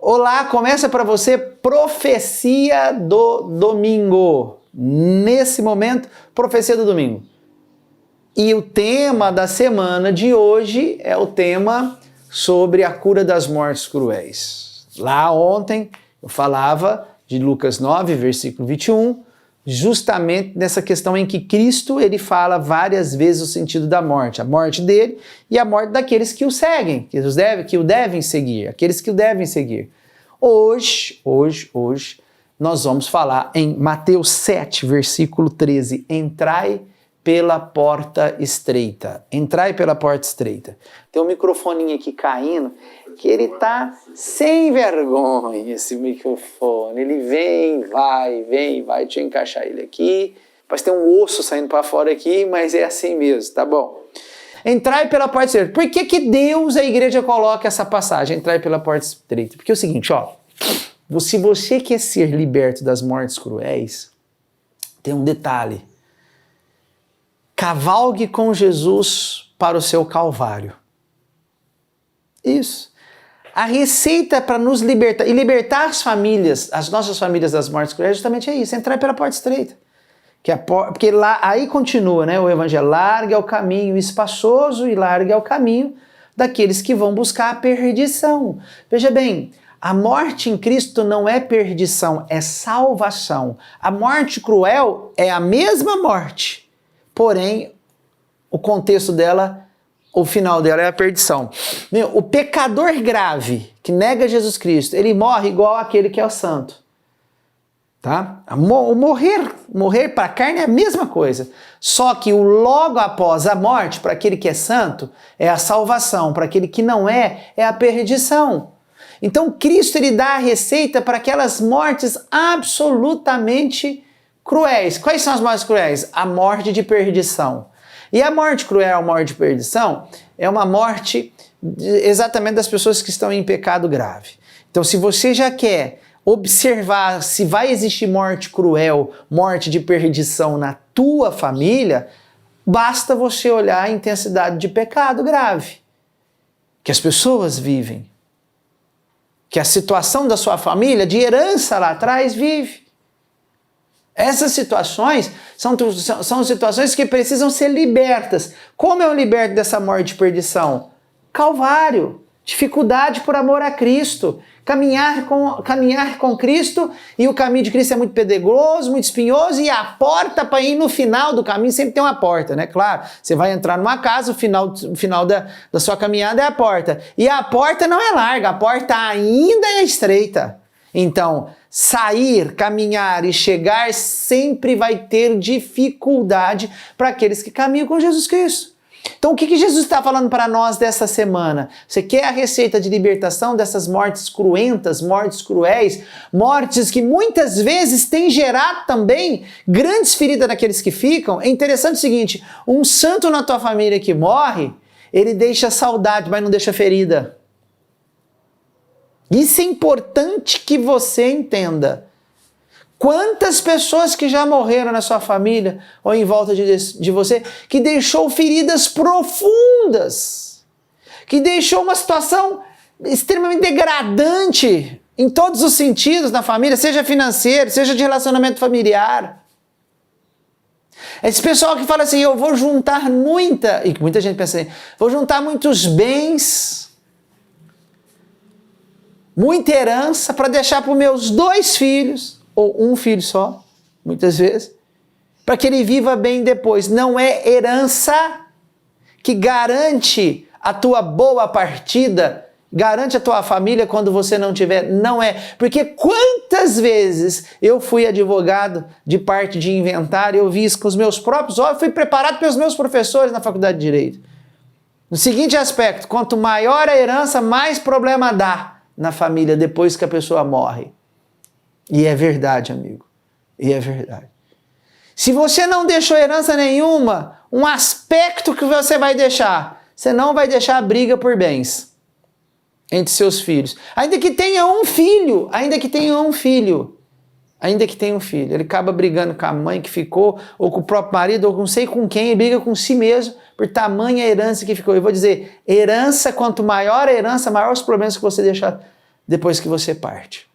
Olá, começa para você Profecia do Domingo. Nesse momento, Profecia do Domingo. E o tema da semana de hoje é o tema sobre a cura das mortes cruéis. Lá ontem eu falava de Lucas 9, versículo 21, justamente nessa questão em que Cristo ele fala várias vezes o sentido da morte, a morte dele e a morte daqueles que o seguem, que o devem seguir, aqueles que o devem seguir. Hoje, nós vamos falar em Mateus 7, versículo 13, entrai pela porta estreita. Entrai pela porta estreita. Tem um microfoninho aqui caindo, que ele tá sem vergonha, esse microfone. Ele vem, vai. Deixa eu encaixar ele aqui. Parece ter um osso saindo para fora aqui, mas é assim mesmo, tá bom? Entrai pela porta estreita. Por que Deus, a igreja, coloca essa passagem? Entrai pela porta estreita. Porque é o seguinte, ó. Se você quer ser liberto das mortes cruéis, tem um detalhe. Cavalgue com Jesus para o seu calvário. Isso. A receita para nos libertar, e libertar as nossas famílias das mortes cruéis, justamente é isso, entrar pela porta estreita. Porque lá, aí continua, né, o evangelho, larga é o caminho espaçoso e larga é o caminho daqueles que vão buscar a perdição. Veja bem, a morte em Cristo não é perdição, é salvação. A morte cruel é a mesma morte, porém, o contexto dela, o final dela é a perdição. O pecador grave, que nega Jesus Cristo, ele morre igual aquele que é o santo. Tá? Morrer para a carne é a mesma coisa. Só que o logo após a morte, para aquele que é santo, é a salvação. Para aquele que não é a perdição. Então, Cristo ele dá a receita para aquelas mortes absolutamente cruéis. Quais são as mortes cruéis? A morte de perdição. E a morte cruel, a morte de perdição, é uma morte exatamente das pessoas que estão em pecado grave. Então, se você já quer observar se vai existir morte cruel, morte de perdição na tua família, basta você olhar a intensidade de pecado grave que as pessoas vivem, que a situação da sua família, de herança lá atrás, vive. Essas situações são situações que precisam ser libertas. Como eu liberto dessa morte de perdição? Calvário, dificuldade por amor a Cristo, caminhar com Cristo, e o caminho de Cristo é muito pedregoso, muito espinhoso, e a porta para ir no final do caminho sempre tem uma porta, né? Claro, você vai entrar numa casa, o final da sua caminhada é a porta. E a porta não é larga, a porta ainda é estreita. Então, sair, caminhar e chegar sempre vai ter dificuldade para aqueles que caminham com Jesus Cristo. Então, o que Jesus está falando para nós dessa semana? Você quer a receita de libertação dessas mortes cruentas, mortes cruéis, mortes que muitas vezes têm gerado também grandes feridas naqueles que ficam? É interessante o seguinte, um santo na tua família que morre, ele deixa saudade, mas não deixa ferida. Isso é importante que você entenda. Quantas pessoas que já morreram na sua família ou em volta de você, que deixou feridas profundas, que deixou uma situação extremamente degradante em todos os sentidos na família, seja financeiro, seja de relacionamento familiar. Esse pessoal que fala assim, eu vou juntar e muita gente pensa assim, vou juntar muitos bens, muita herança para deixar para os meus 2 filhos, ou um filho só, muitas vezes, para que ele viva bem depois. Não é herança que garante a tua boa partida, garante a tua família quando você não tiver. Não é. Porque quantas vezes eu fui advogado de parte de inventário, eu vi isso com os meus próprios olhos, fui preparado pelos meus professores na faculdade de Direito. No seguinte aspecto, quanto maior a herança, mais problema dá na família depois que a pessoa morre. E é verdade, amigo. E é verdade. Se você não deixou herança nenhuma, um aspecto que você vai deixar, você não vai deixar briga por bens entre seus filhos. Ainda que tenha um filho, ele acaba brigando com a mãe que ficou, ou com o próprio marido, ou com não sei com quem, e briga com si mesmo, por tamanha herança que ficou. Eu vou dizer, herança, quanto maior a herança, maior os problemas que você deixa depois que você parte.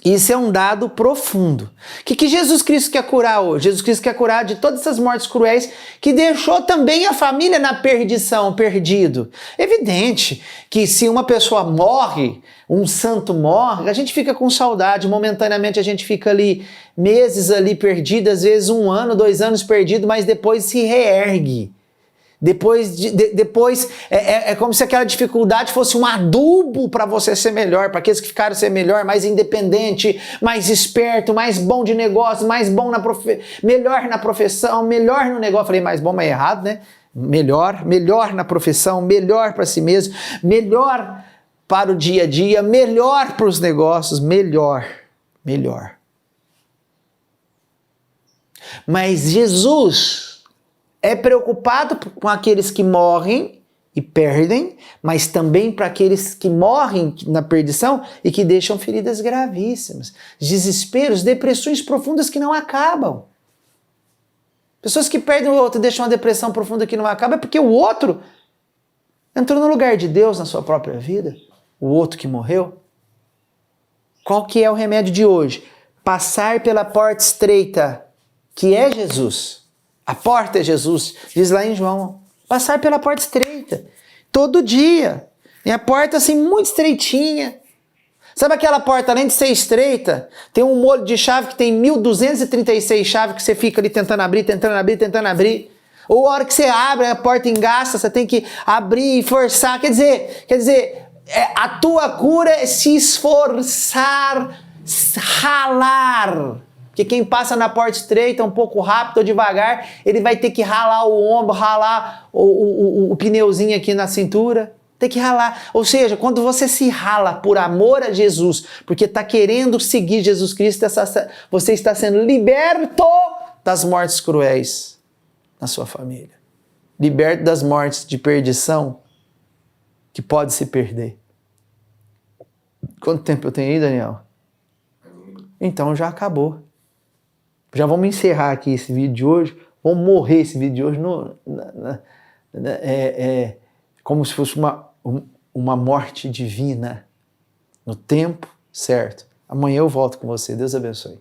Isso é um dado profundo. O que Jesus Cristo quer curar hoje? Jesus Cristo quer curar de todas essas mortes cruéis que deixou também a família na perdição, perdido. Evidente que se uma pessoa morre, um santo morre, a gente fica com saudade, momentaneamente a gente fica ali meses ali perdido, às vezes 1 ano, 2 anos perdido, mas depois se reergue. Depois é como se aquela dificuldade fosse um adubo para você ser melhor, para aqueles que ficaram ser melhor, mais independente, mais esperto, mais bom de negócio, mais bom melhor na profissão, melhor no negócio. Falei mais bom, mas é errado, né? Melhor na profissão, melhor para si mesmo, melhor para o dia a dia, melhor para os negócios, melhor. Mas Jesus é preocupado com aqueles que morrem e perdem, mas também para aqueles que morrem na perdição e que deixam feridas gravíssimas, desesperos, depressões profundas que não acabam. Pessoas que perdem o outro e deixam uma depressão profunda que não acaba é porque o outro entrou no lugar de Deus na sua própria vida, o outro que morreu. Qual que é o remédio de hoje? Passar pela porta estreita, que é Jesus. A porta é Jesus, diz lá em João. Passar pela porta estreita, todo dia. E a porta assim, muito estreitinha. Sabe aquela porta, além de ser estreita, tem um molho de chave que tem 1236 chaves que você fica ali tentando abrir. Ou a hora que você abre, a porta engaça, você tem que abrir e forçar. Quer dizer, a tua cura é se esforçar, ralar. Porque quem passa na porta estreita um pouco rápido ou devagar, ele vai ter que ralar o ombro, ralar o pneuzinho aqui na cintura. Tem que ralar. Ou seja, quando você se rala por amor a Jesus, porque está querendo seguir Jesus Cristo, você está sendo liberto das mortes cruéis na sua família. Liberto das mortes de perdição que pode se perder. Quanto tempo eu tenho aí, Daniel? Então já acabou. Já vamos encerrar aqui esse vídeo de hoje. Vamos morrer esse vídeo de hoje como se fosse uma morte divina no tempo certo. Amanhã eu volto com você. Deus abençoe.